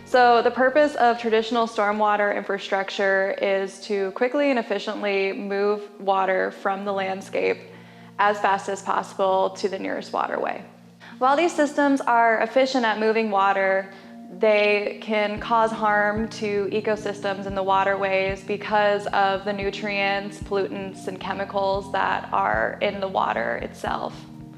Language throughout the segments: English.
So the purpose of traditional stormwater infrastructure is to quickly and efficiently move water from the landscape as fast as possible to the nearest waterway. While these systems are efficient at moving water, they can cause harm to ecosystems in the waterways because of the nutrients, pollutants, and chemicals that are in the water itself.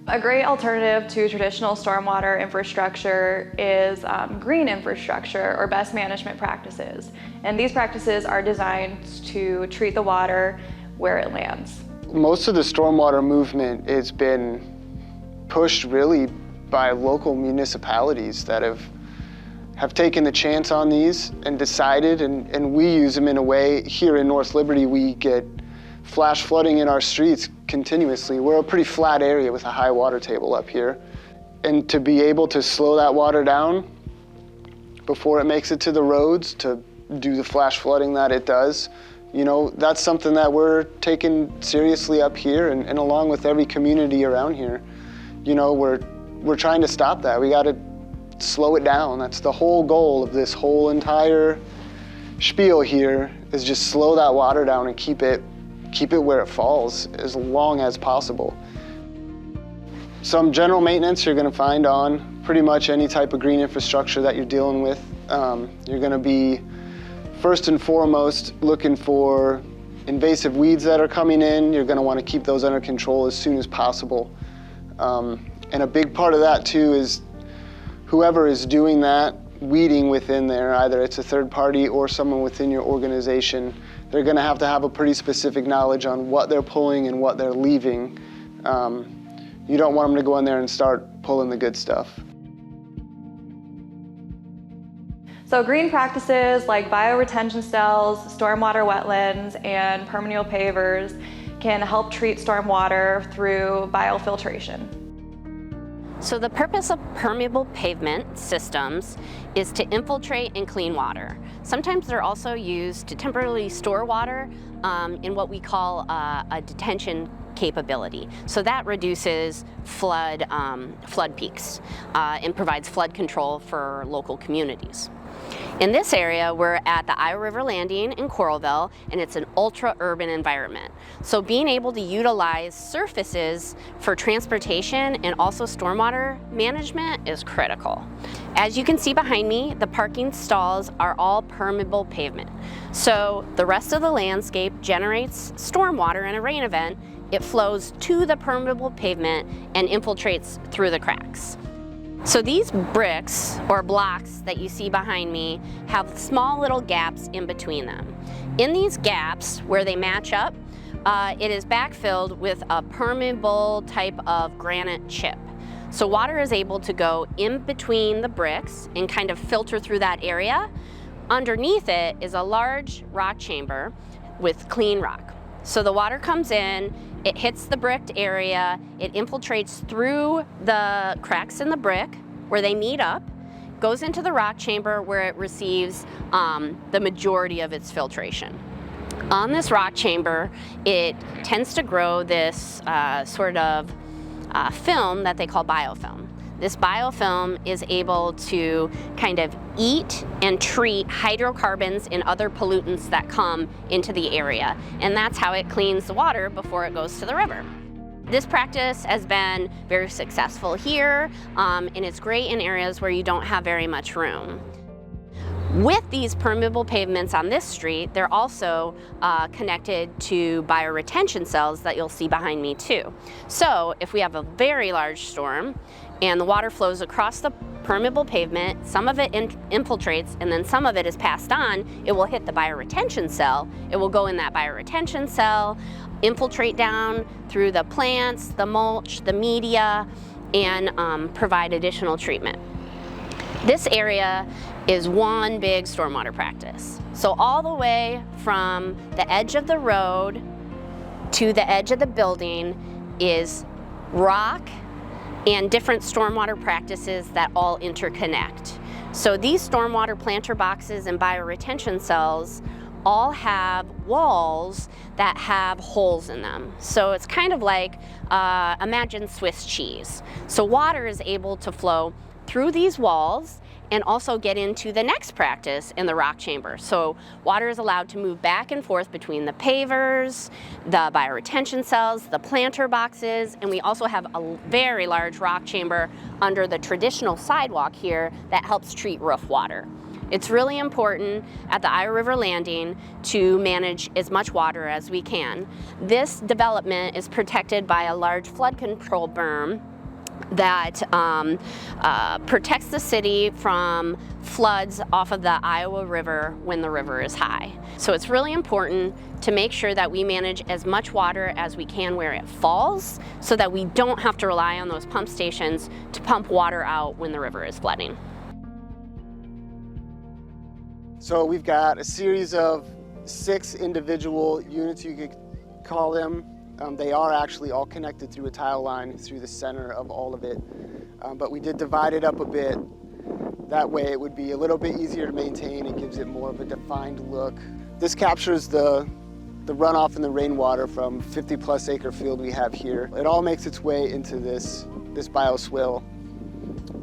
A great alternative to traditional stormwater infrastructure is green infrastructure or best management practices. And these practices are designed to treat the water where it lands. Most of the stormwater movement has been pushed really by local municipalities that have taken the chance on these and decided, and we use them in a way. Here in North Liberty, we get flash flooding in our streets continuously. We're a pretty flat area with a high water table up here. And to be able to slow that water down before it makes it to the roads, to do the flash flooding that it does, you know, that's something that we're taking seriously up here, and along with every community around here. You know, we're trying to stop that. We gotta slow it down. That's the whole goal of this whole entire spiel here, is just slow that water down and keep it where it falls as long as possible. Some general maintenance you're gonna find on pretty much any type of green infrastructure that you're dealing with. You're gonna be first and foremost looking for invasive weeds that are coming in. You're gonna wanna keep those under control as soon as possible. And a big part of that too is whoever is doing that weeding within there, either it's a third party or someone within your organization, they're gonna have to have a pretty specific knowledge on what they're pulling and what they're leaving. You don't want them to go in there and start pulling the good stuff. So green practices like bioretention cells, stormwater wetlands, and permeable pavers can help treat stormwater through biofiltration. So the purpose of permeable pavement systems is to infiltrate and clean water. Sometimes they're also used to temporarily store water in what we call a detention capability. So that reduces flood peaks and provides flood control for local communities. In this area, we're at the Iowa River Landing in Coralville, and it's an ultra-urban environment. So being able to utilize surfaces for transportation and also stormwater management is critical. As you can see behind me, the parking stalls are all permeable pavement. So the rest of the landscape generates stormwater in a rain event. It flows to the permeable pavement and infiltrates through the cracks. So these bricks or blocks that you see behind me have small little gaps in between them. In these gaps where they match up, it is backfilled with a permeable type of granite chip. So water is able to go in between the bricks and kind of filter through that area. Underneath it is a large rock chamber with clean rock. So the water comes in, it hits the bricked area, it infiltrates through the cracks in the brick where they meet up, goes into the rock chamber where it receives the majority of its filtration. On this rock chamber, it tends to grow this sort of film that they call biofilm. This biofilm is able to kind of eat and treat hydrocarbons and other pollutants that come into the area. And that's how it cleans the water before it goes to the river. This practice has been very successful here, and it's great in areas where you don't have very much room. With these permeable pavements on this street, they're also connected to bioretention cells that you'll see behind me too. So if we have a very large storm and the water flows across the permeable pavement, some of it infiltrates and then some of it is passed on, it will hit the bioretention cell. It will go in that bioretention cell, infiltrate down through the plants, the mulch, the media, and provide additional treatment. This area is one big stormwater practice. So all the way from the edge of the road to the edge of the building is rock and different stormwater practices that all interconnect. So these stormwater planter boxes and bioretention cells all have walls that have holes in them. So it's kind of like, imagine Swiss cheese. So water is able to flow through these walls and also get into the next practice in the rock chamber. So water is allowed to move back and forth between the pavers, the bioretention cells, the planter boxes, and we also have a very large rock chamber under the traditional sidewalk here that helps treat roof water. It's really important at the Iowa River Landing to manage as much water as we can. This development is protected by a large flood control berm that protects the city from floods off of the Iowa River when the river is high. So it's really important to make sure that we manage as much water as we can where it falls so that we don't have to rely on those pump stations to pump water out when the river is flooding. So we've got a series of 6 individual units, you could call them. They are actually all connected through a tile line through the center of all of it. But we did divide it up a bit. That way it would be a little bit easier to maintain. It gives it more of a defined look. This captures the runoff and the rainwater from 50+ acre field we have here. It all makes its way into this bioswale.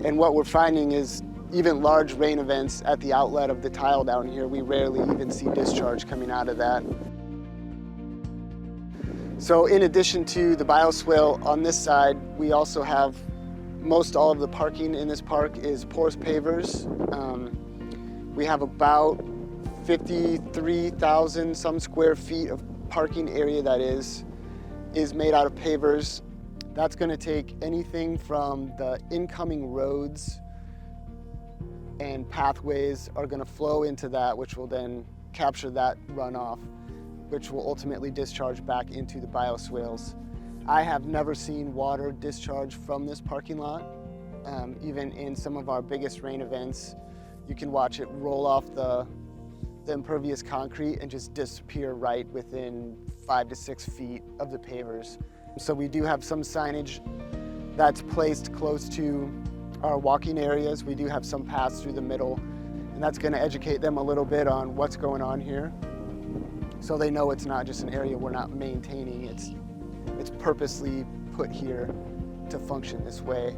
And what we're finding is even large rain events at the outlet of the tile down here, we rarely even see discharge coming out of that. So in addition to the bioswale on this side, we also have most all of the parking in this park is porous pavers. We have about 53,000 some square feet of parking area that is made out of pavers. That's going to take anything from the incoming roads and pathways are going to flow into that, which will then capture that runoff, which will ultimately discharge back into the bioswales. I have never seen water discharge from this parking lot. Even in some of our biggest rain events, you can watch it roll off the impervious concrete and just disappear right within 5 to 6 feet of the pavers. So we do have some signage that's placed close to our walking areas. We do have some paths through the middle, and that's going to educate them a little bit on what's going on here. So they know it's not just an area we're not maintaining, it's purposely put here to function this way.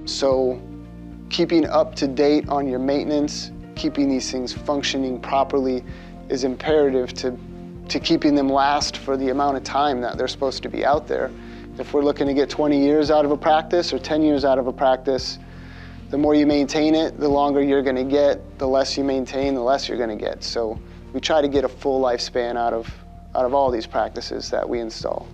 So keeping up to date on your maintenance, keeping these things functioning properly is imperative to keeping them last for the amount of time that they're supposed to be out there. If we're looking to get 20 years out of a practice or 10 years out of a practice, the more you maintain it, the longer you're going to get. The less you maintain, the less you're going to get. So we try to get a full lifespan out of all these practices that we install.